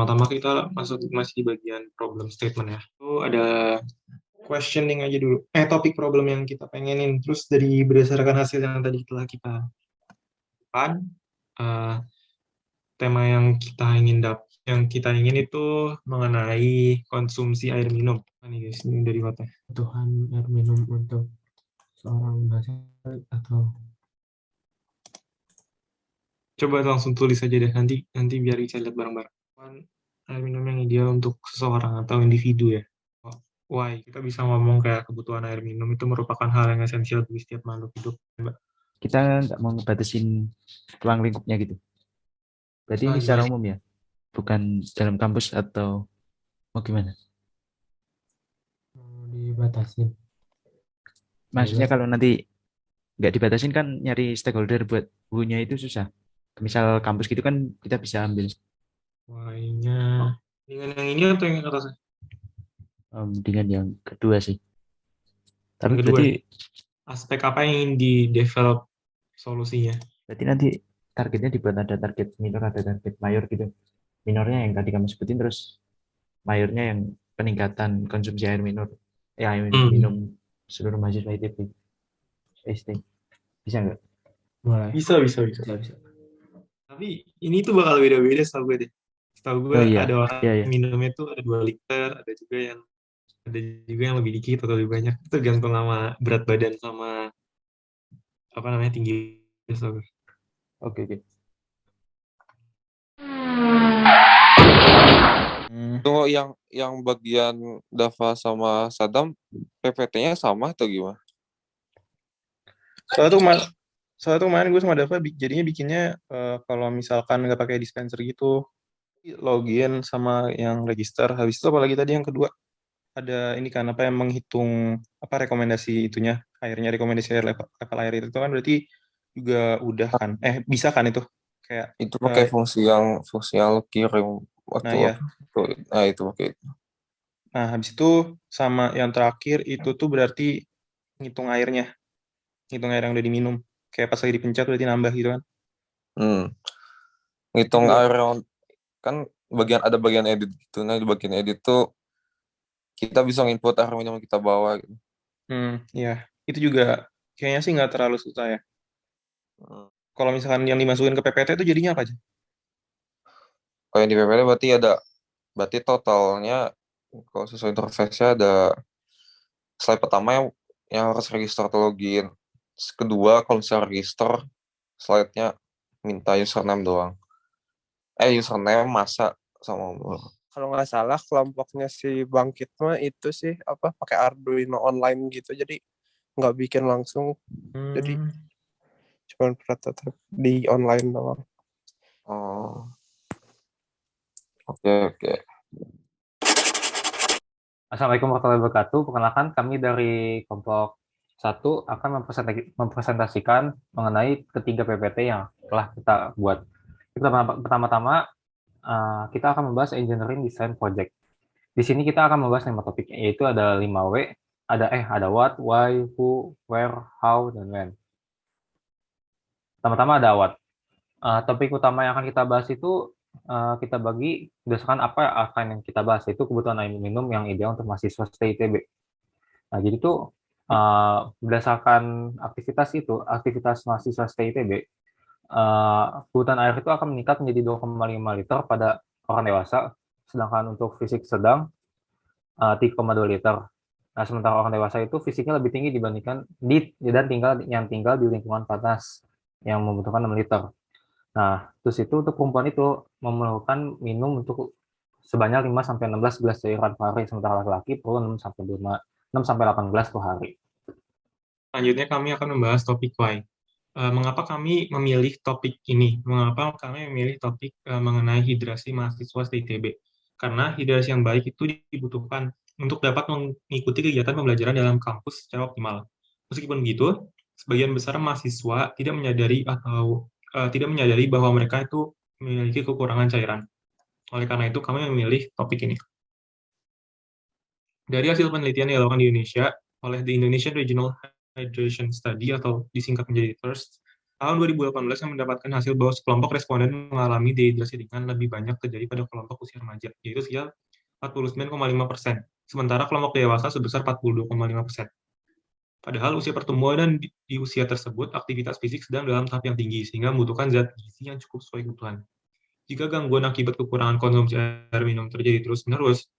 pertama-tama kita masih di bagian problem statement ya. Itu ada questioning aja dulu. Topik problem yang kita pengenin. Terus berdasarkan hasil yang tadi telah kita lakukan, eh, tema yang kita ingin itu mengenai konsumsi air minum. Nih guys, ini dari mata. Kebutuhan air minum untuk seorang mahasiswa atau Coba langsung tulis aja deh, nanti biar bisa lihat bareng-bareng. Air minum yang ideal untuk seseorang atau individu ya. Why? Kita bisa ngomong kayak kebutuhan air minum itu merupakan hal yang esensial bagi setiap makhluk hidup. kita nggak mau ngebatasin ruang lingkupnya gitu. Berarti ini secara Gimana? umum ya, bukan dalam kampus atau mau gimana? Mau dibatasin. Maksudnya kalau nanti nggak dibatasin kan nyari stakeholder buat bukunya itu susah. Misal kampus gitu kan kita bisa ambil Why-nya dengan yang ini atau yang atasnya? dengan yang kedua sih. Tapi Yang kedua berarti ya? Aspek apa yang ingin di-develop solusinya? berarti nanti targetnya dibuat ada target minor, ada target mayor gitu. Minornya yang tadi kamu sebutin, terus mayornya yang peningkatan konsumsi air minum, air minum seluruh mahasiswa ITB. ST. Bisa nggak? Boleh. Bisa. Tapi ini tuh bakal beda-beda setahu gue deh. Setahu gue Oh iya, ada orang iya. minumnya tuh ada 2 liter, ada juga yang lebih dikit atau lebih banyak. Itu tergantung sama berat badan sama apa namanya tinggi setahu gue. Oke. Tunggu yang bagian Dava sama Sadam PPT-nya sama atau gimana? Soalnya tuh kemarin gue sama Dava jadinya bikinnya kalau misalkan nggak pakai dispenser gitu, login sama yang register. Habis itu apalagi tadi yang kedua ada ini kan apa yang menghitung apa rekomendasi itunya airnya, rekomendasi air level air itu kan berarti juga udah kan bisa kan itu kayak Itu pakai fungsi yang kirim waktu nah ya. Nah itu pakai itu. Nah habis itu sama yang terakhir itu tuh berarti ngitung air yang udah diminum, kayak pas lagi dipencet berarti nambah gitu kan. Ngitung Juga. air kan ada bagian edit gitu. Nah di bagian edit tuh kita bisa nginput air minum yang kita bawa gitu. Ya itu juga kayaknya sih nggak terlalu susah ya. Kalau misalkan yang dimasukin ke PPT itu jadinya apa aja? Kalau yang di PPT berarti totalnya kalau sesuai interface-nya ada slide pertama yang harus register atau login. Kedua, kalau misalnya register, slide-nya minta username doang. Username, masa, sama umur. Kalau nggak salah kelompoknya si Bangkit mah itu sih apa pakai Arduino online gitu, jadi nggak bikin langsung, jadi cuma prototipe di online doang. Oh, oke. Assalamualaikum warahmatullahi wabarakatuh. Perkenalkan, kami dari kelompok 1 akan mempresentasikan mengenai ketiga PPT yang telah kita buat. Pertama-tama, kita akan membahas Engineering Design Project. Di sini kita akan membahas 5 topik, yaitu ada 5W, ada what, why, who, where, how, dan when. Pertama-tama ada what. Topik utama yang akan kita bahas itu kita bagi berdasarkan apa yang kita bahas, yaitu kebutuhan air minum yang ideal untuk mahasiswa ITB. Nah, jadi itu berdasarkan aktivitas mahasiswa ITB, kebutuhan air itu akan meningkat menjadi 2,5 liter pada orang dewasa, sedangkan untuk fisik sedang 3,2 liter. Nah, sementara orang dewasa itu fisiknya lebih tinggi dibandingkan yang tinggal di lingkungan panas yang membutuhkan 6 liter. Nah, terus itu untuk perempuan itu memerlukan minum untuk sebanyak 5-16 gelas cairan per hari, sementara laki-laki perlu 6-8 gelas per hari. Selanjutnya kami akan membahas topik why. Mengapa kami memilih topik ini? Mengapa kami memilih topik mengenai hidrasi mahasiswa ITB? Karena hidrasi yang baik itu dibutuhkan untuk dapat mengikuti kegiatan pembelajaran dalam kampus secara optimal. Meskipun begitu, sebagian besar mahasiswa tidak menyadari bahwa mereka itu memiliki kekurangan cairan. Oleh karena itu, kami memilih topik ini. Dari hasil penelitian yang dilakukan di Indonesia oleh the Indonesian Regional Hydration Study atau disingkat menjadi THIRST, Tahun 2018 yang mendapatkan hasil bahwa sekelompok responden mengalami dehidrasi ringan lebih banyak terjadi pada kelompok usia remaja, yaitu sekitar 49,5%, sementara kelompok dewasa sebesar 42,5%. Padahal usia pertumbuhan dan di usia tersebut, aktivitas fisik sedang dalam tahap yang tinggi, sehingga membutuhkan zat gizi yang cukup sesuai kebutuhan. Jika gangguan akibat kekurangan konsumsi air minum terjadi terus-menerus,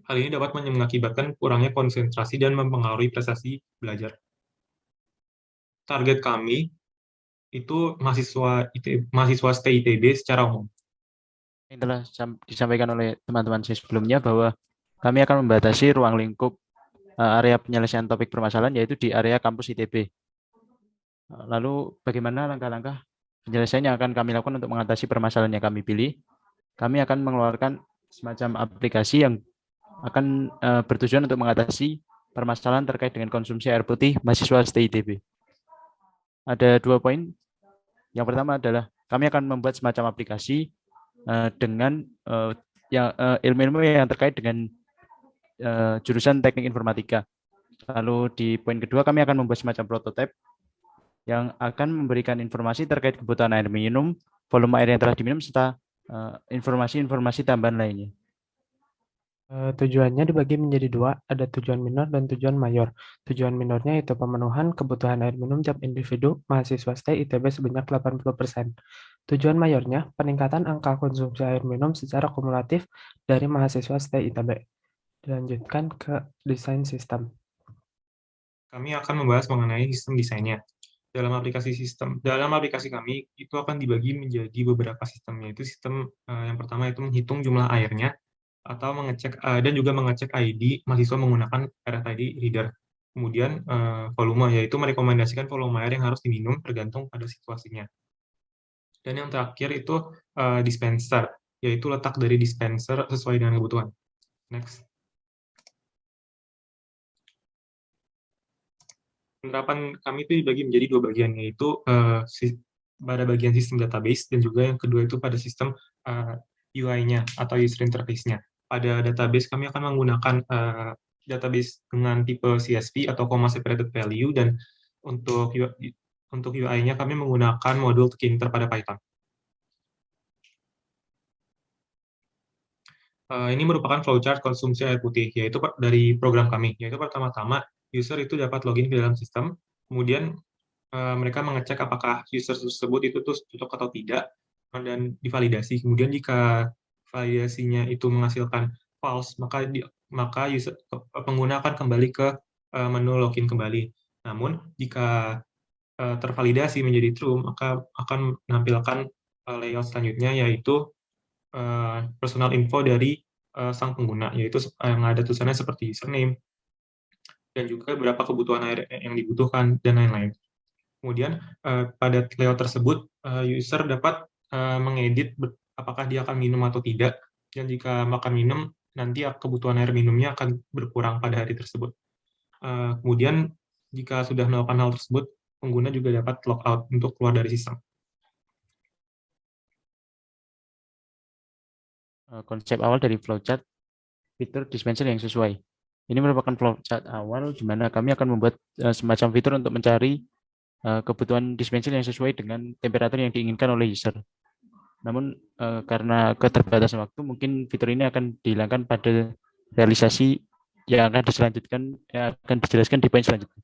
hal ini dapat mengakibatkan kurangnya konsentrasi dan mempengaruhi prestasi belajar. Target kami itu mahasiswa stay ITB secara umum. Yang telah disampaikan oleh teman-teman sebelumnya bahwa kami akan membatasi ruang lingkup area penyelesaian topik permasalahan yaitu di area kampus ITB. Lalu bagaimana langkah-langkah penyelesaian yang akan kami lakukan untuk mengatasi permasalahan yang kami pilih? Kami akan mengeluarkan semacam aplikasi yang akan bertujuan untuk mengatasi permasalahan terkait dengan konsumsi air putih mahasiswa stay ITB. Ada 2 poin. Yang pertama adalah kami akan membuat semacam aplikasi dengan ilmu-ilmu yang terkait dengan jurusan teknik informatika. Lalu di poin kedua kami akan membuat semacam prototipe yang akan memberikan informasi terkait kebutuhan air minum, volume air yang telah diminum, serta informasi-informasi tambahan lainnya. Tujuannya dibagi menjadi 2, ada tujuan minor dan tujuan mayor. Tujuan minornya itu pemenuhan kebutuhan air minum tiap individu mahasiswa stay ITB sebanyak 80%. Tujuan mayornya peningkatan angka konsumsi air minum secara kumulatif dari mahasiswa stay ITB. Dilanjutkan ke desain sistem. Kami akan membahas mengenai sistem desainnya. Dalam aplikasi kami itu akan dibagi menjadi beberapa sistem, yaitu sistem yang pertama itu menghitung jumlah airnya atau mengecek dan juga mengecek ID mahasiswa menggunakan RFID reader. Kemudian volume, yaitu merekomendasikan volume air yang harus diminum tergantung pada situasinya. Dan yang terakhir itu dispenser, yaitu letak dari dispenser sesuai dengan kebutuhan. Next. Penerapan kami itu dibagi menjadi 2 bagian, yaitu pada bagian sistem database dan juga yang kedua itu pada sistem UI-nya atau user interface-nya. Pada database kami akan menggunakan database dengan tipe CSV atau comma separated value, dan untuk UI-nya kami menggunakan modul Tkinter pada Python. Ini merupakan flowchart konsumsi air putih, yaitu dari program kami, yaitu pertama-tama user itu dapat login ke dalam sistem, kemudian mereka mengecek apakah user tersebut itu cocok atau tidak, dan divalidasi. Kemudian jika validasinya itu menghasilkan false, maka pengguna akan kembali ke menu login kembali. Namun jika tervalidasi menjadi true, maka akan menampilkan layout selanjutnya, yaitu personal info dari sang pengguna, yaitu yang ada tulisannya seperti username, dan juga berapa kebutuhan air yang dibutuhkan, dan lain-lain. Kemudian pada layout tersebut, user dapat mengedit apakah dia akan minum atau tidak, dan jika makan minum, nanti kebutuhan air minumnya akan berkurang pada hari tersebut. Kemudian jika sudah melakukan hal tersebut, pengguna juga dapat logout untuk keluar dari sistem. Konsep awal dari flowchart fitur dispenser yang sesuai. Ini merupakan flowchart awal di mana kami akan membuat semacam fitur untuk mencari kebutuhan dispenser yang sesuai dengan temperatur yang diinginkan oleh user. Namun karena keterbatasan waktu, mungkin fitur ini akan dihilangkan pada realisasi yang akan dijelaskan di poin selanjutnya.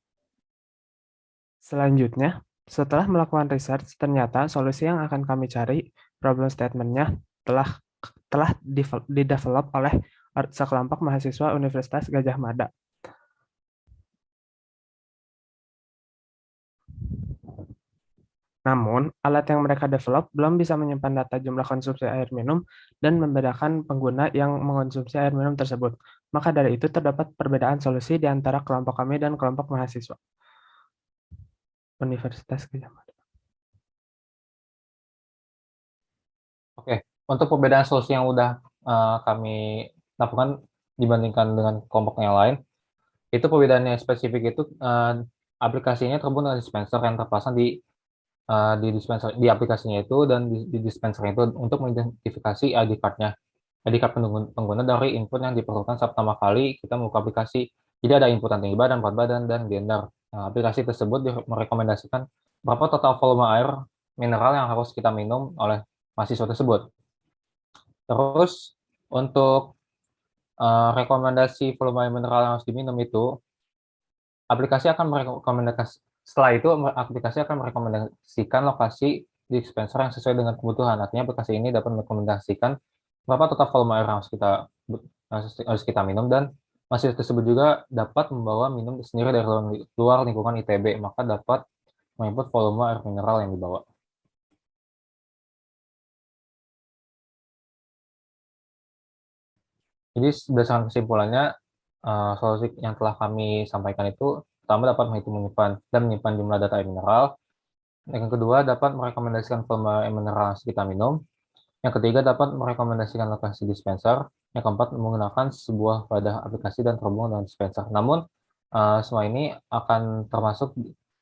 Selanjutnya, setelah melakukan research, ternyata solusi yang akan kami cari, problem statement-nya telah didevelop oleh sekelompok mahasiswa Universitas Gadjah Mada. Namun, alat yang mereka develop belum bisa menyimpan data jumlah konsumsi air minum dan membedakan pengguna yang mengonsumsi air minum tersebut. Maka dari itu terdapat perbedaan solusi di antara kelompok kami dan kelompok mahasiswa Universitas Gadjah Mada. Oke, untuk perbedaan solusi yang udah kami lakukan dibandingkan dengan kelompok yang lain, itu perbedaannya spesifik itu aplikasinya terhubung dengan dispenser yang terpasang di dispenser di aplikasinya itu, dan di dispenser itu untuk mengidentifikasi ID card-nya. ID card pengguna dari input yang diperlukan saat pertama kali kita membuka aplikasi. Jadi ada inputan tinggi badan, berat badan, dan gender. Nah, aplikasi tersebut merekomendasikan berapa total volume air mineral yang harus kita minum oleh mahasiswa tersebut. Terus untuk rekomendasi volume air mineral yang harus diminum itu, aplikasi akan setelah itu aplikasi akan merekomendasikan lokasi dispenser yang sesuai dengan kebutuhan. Artinya aplikasi ini dapat merekomendasikan berapa total volume air yang harus kita minum, dan mahasiswa tersebut juga dapat membawa minum sendiri dari luar lingkungan ITB, maka dapat menginput volume air mineral yang dibawa. Jadi berdasarkan kesimpulannya, solusi yang telah kami sampaikan itu, pertama dapat menghitung dan menyimpan jumlah data air mineral. Yang kedua dapat merekomendasikan volume air mineral yang kita minum. Yang ketiga dapat merekomendasikan lokasi dispenser. Yang keempat menggunakan sebuah wadah aplikasi dan terhubung dengan dispenser. Namun semua ini akan termasuk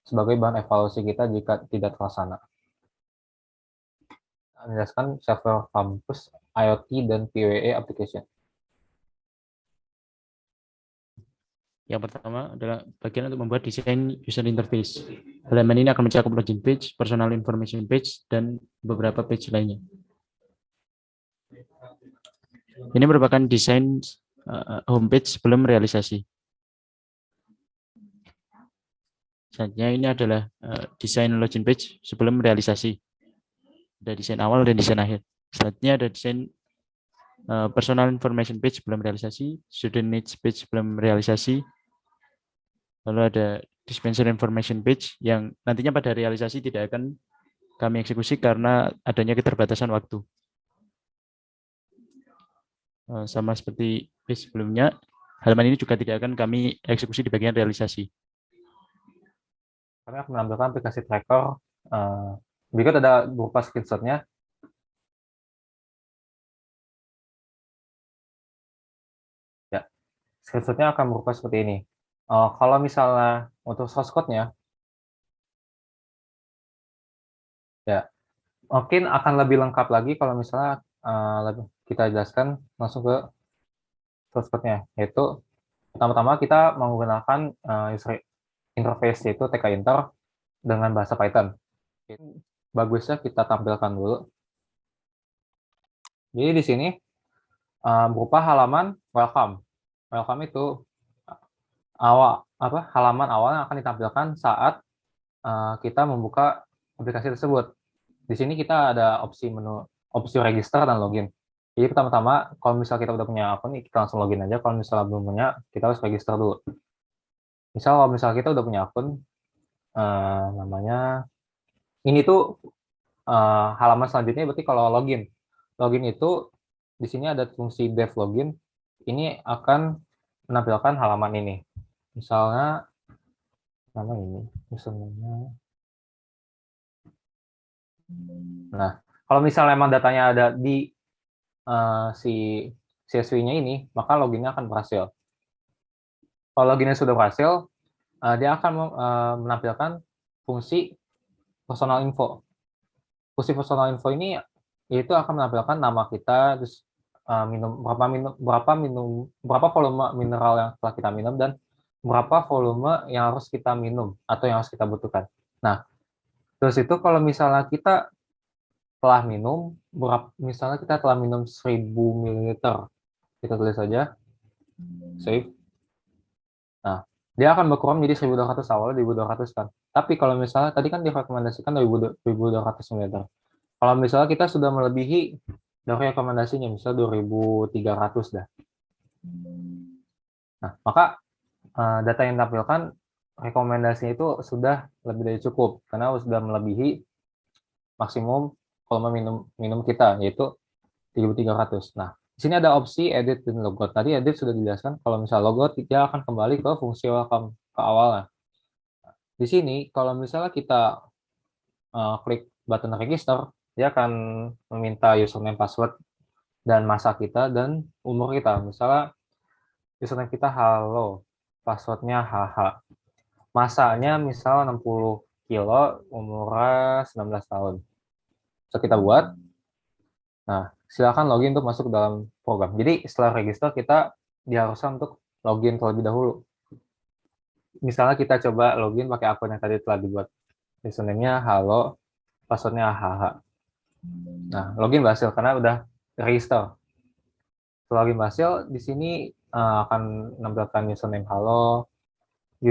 sebagai bahan evaluasi kita jika tidak terlaksana. Menjelaskan server kampus, IoT, dan PWA application. Yang pertama adalah bagian untuk membuat desain user interface. Halaman ini akan mencakup login page, personal information page, dan beberapa page lainnya. Ini merupakan desain homepage sebelum realisasi. Selanjutnya ini adalah desain login page sebelum realisasi. Ada desain awal dan desain akhir. Selanjutnya ada desain personal information page sebelum realisasi, student needs page sebelum realisasi, lalu ada dispenser information page yang nantinya pada realisasi tidak akan kami eksekusi karena adanya keterbatasan waktu. Sama seperti page sebelumnya, halaman ini juga tidak akan kami eksekusi di bagian realisasi. Kami akan menampilkan aplikasi tracker. Berikut ada berupa screenshot-nya. Ya, screenshot-nya akan berupa seperti ini. Kalau misalnya untuk source code-nya, ya mungkin akan lebih lengkap lagi kalau misalnya kita jelaskan langsung ke source code-nya, yaitu pertama-tama kita menggunakan user interface, yaitu tkinter dengan bahasa Python. Bagusnya kita tampilkan dulu. Jadi di sini berupa halaman welcome. Welcome itu halaman awal yang akan ditampilkan saat kita membuka aplikasi tersebut. Di sini kita ada opsi register dan login. Jadi pertama-tama kalau misalnya kita udah punya akun, kita langsung login aja. Kalau misalnya belum punya, kita harus register dulu. Kalau misalnya kita udah punya akun, namanya ini tuh halaman selanjutnya berarti kalau login. Login itu di sini ada fungsi dev login. Ini akan menampilkan halaman ini. Misalnya nama ini, misalnya. Nah, kalau misalnya memang datanya ada di si CSV-nya ini, maka loginnya akan berhasil. Kalau loginnya sudah berhasil, dia akan menampilkan fungsi personal info. Fungsi personal info ini itu akan menampilkan nama kita, terus berapa volume mineral yang telah kita minum, dan berapa volume yang harus kita minum atau yang harus kita butuhkan. Nah, terus itu kalau misalnya kita telah minum, misalnya kita telah minum 1000 ml, kita tulis saja, save. Nah, dia akan berkurang menjadi 1200 awalnya, 1200 kan. Tapi kalau misalnya, tadi kan direkomendasikan 1200 ml. Kalau misalnya kita sudah melebihi dari rekomendasinya, misalnya 2300 dah. Nah, maka data yang ditampilkan, rekomendasinya itu sudah lebih dari cukup, karena sudah melebihi maksimum volume minum kita, yaitu 3300. Nah, di sini ada opsi edit dan logout. Tadi edit sudah dijelaskan, kalau misalnya logout, dia akan kembali ke fungsi welcome ke awalnya. Di sini, kalau misalnya kita klik button register, dia akan meminta username, password, dan masa kita, dan umur kita. Misalnya, username kita halo, passwordnya HH. Masanya misalnya 60 kilo, umurnya 19 tahun. So, kita buat. Nah, silakan login untuk masuk ke dalam program. Jadi, setelah register, kita diharuskan untuk login terlebih dahulu. Misalnya kita coba login pakai akun yang tadi telah dibuat. username-nya halo, password-nya haha. Nah, login berhasil karena udah register. Setelah login berhasil, di sini akan menampilkan username halo, di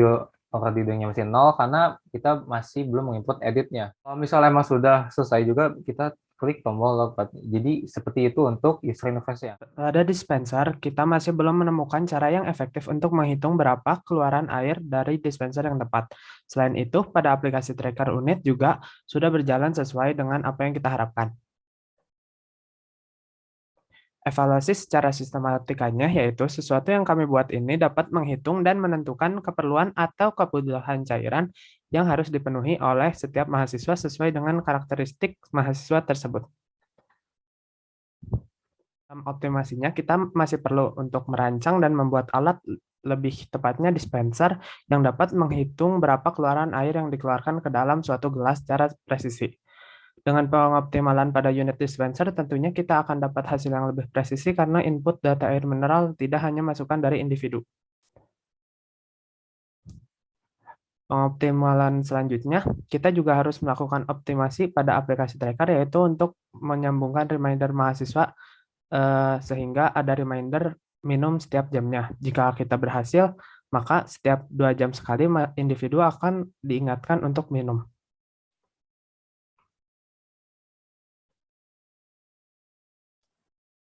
nya masih 0 karena kita masih belum menginput editnya. Kalau misalnya emang sudah selesai juga, kita klik tombol login. Jadi seperti itu untuk user interface-nya. Pada dispenser, kita masih belum menemukan cara yang efektif untuk menghitung berapa keluaran air dari dispenser yang tepat. Selain itu, pada aplikasi tracker unit juga sudah berjalan sesuai dengan apa yang kita harapkan. Evaluasi secara sistematikanya yaitu sesuatu yang kami buat ini dapat menghitung dan menentukan keperluan atau kebutuhan cairan yang harus dipenuhi oleh setiap mahasiswa sesuai dengan karakteristik mahasiswa tersebut. Dalam optimasinya, kita masih perlu untuk merancang dan membuat alat, lebih tepatnya dispenser, yang dapat menghitung berapa keluaran air yang dikeluarkan ke dalam suatu gelas secara presisi. Dengan pengoptimalan pada unit dispenser, tentunya kita akan dapat hasil yang lebih presisi karena input data air mineral tidak hanya masukan dari individu. Pengoptimalan selanjutnya, kita juga harus melakukan optimasi pada aplikasi tracker, yaitu untuk menyambungkan reminder mahasiswa sehingga ada reminder minum setiap jamnya. Jika kita berhasil, maka setiap 2 jam sekali individu akan diingatkan untuk minum.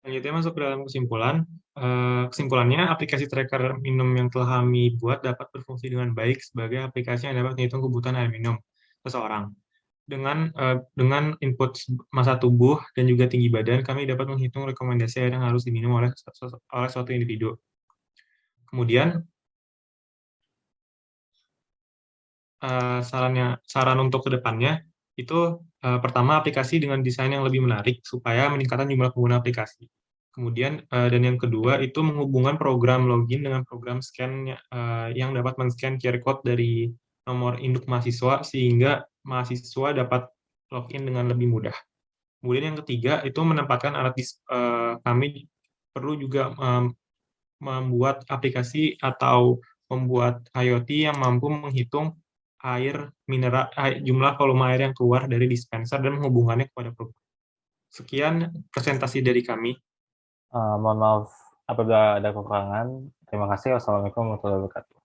Selanjutnya masuk ke dalam kesimpulan. Kesimpulannya, aplikasi tracker minum yang telah kami buat dapat berfungsi dengan baik sebagai aplikasi yang dapat menghitung kebutuhan air minum seseorang. Dengan input massa tubuh dan juga tinggi badan, kami dapat menghitung rekomendasi air yang harus diminum oleh suatu individu. Kemudian, saran untuk kedepannya itu pertama, aplikasi dengan desain yang lebih menarik supaya meningkatkan jumlah pengguna aplikasi. Kemudian dan yang kedua itu menghubungkan program login dengan program scan yang dapat men-scan QR code dari nomor induk mahasiswa sehingga mahasiswa dapat login dengan lebih mudah. Kemudian yang ketiga itu menempatkan alat kami perlu juga membuat aplikasi atau membuat IoT yang mampu menghitung air mineral, jumlah volume air yang keluar dari dispenser dan menghubungkannya kepada program. Sekian presentasi dari kami. Mohon maaf apabila ada kekurangan. Terima kasih. Wassalamualaikum warahmatullahi wabarakatuh.